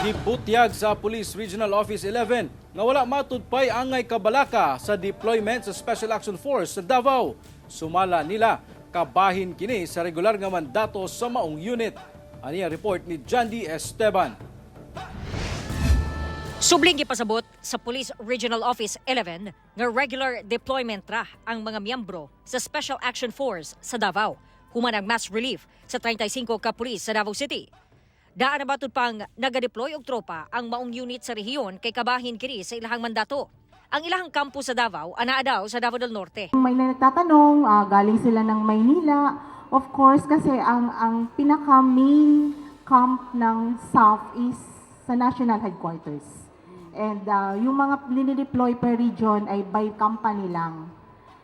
Gibutyag sa Police Regional Office 11 nga wala matudpay angay kabalaka sa deployment sa Special Action Force sa Davao. Sumala nila kabahin kini sa regular nga mandato sa maong unit. Ani ang report ni Jandy Esteban. Subling gipasabot sa Police Regional Office 11 nga regular deployment ra ang mga miyembro sa Special Action Force sa Davao. Human ang mass relief sa 35 ka pulis sa Davao City. Daan na batud pang nagadeploy og tropa ang maong unit sa rehiyon kay kabahin kini sa ilahang mandato. Ang ilahang kampo sa Davao anaa daw sa Davao del Norte. May nagtatanong, galing sila ng Maynila. Of course, kasi ang pinaka-main camp ng South is sa National Headquarters. And yung mga dinideploy per region ay by company lang.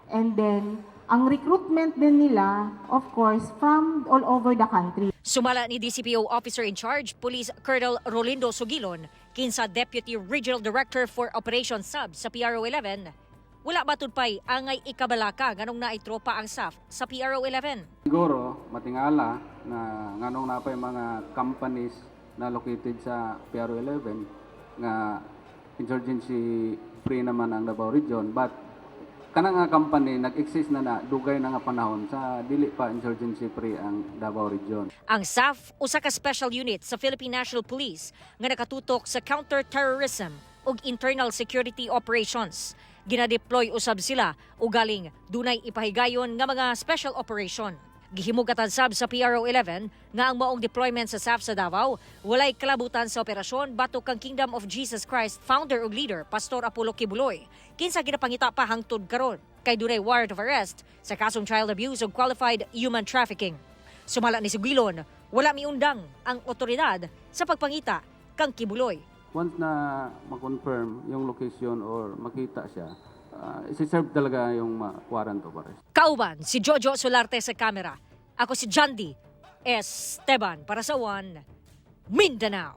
And then, ang recruitment din nila, of course, from all over the country. Sumala ni DCPO Officer in Charge, Police Colonel Rolindo Sugilon, kinsa Deputy Regional Director for Operations Sub sa PRO 11. Wala batud pay angay ikabalaka nganong naay tropa ang SAF sa PRO 11. Siguro matingala na nganong na pa yung mga companies na located sa PRO 11 nga insurgency free naman ang Davao Region, but kanang nga company nag-exist na dugay na nga panahon sa dili pa insurgency free ang Davao Region. Ang SAF usa ka special unit sa Philippine National Police nga nakatutok sa counter-terrorism ug internal security operations. Ginadeploy usab sila ugaling dunay ipahigayon nga mga special operation. Gihimugatan sab sa PRO 11 nga ang maong deployment sa SAF sa Davao walay kalabutan sa operasyon batok kang Kingdom of Jesus Christ founder ug leader Pastor Apollo Kibuloy. Kinsa ginapangita pa hangtod karon kay dunay warrant of arrest sa kasong child abuse ug qualified human trafficking. Sumala ni Sugilon, wala miundang ang otoridad sa pagpangita kang Kibuloy. Once na ma-confirm yung location or makita siya, isi-serve talaga yung warrant of arrest. Kauban si Jojo Solarte sa kamera. Ako si Jandy Esteban para sa One Mindanao.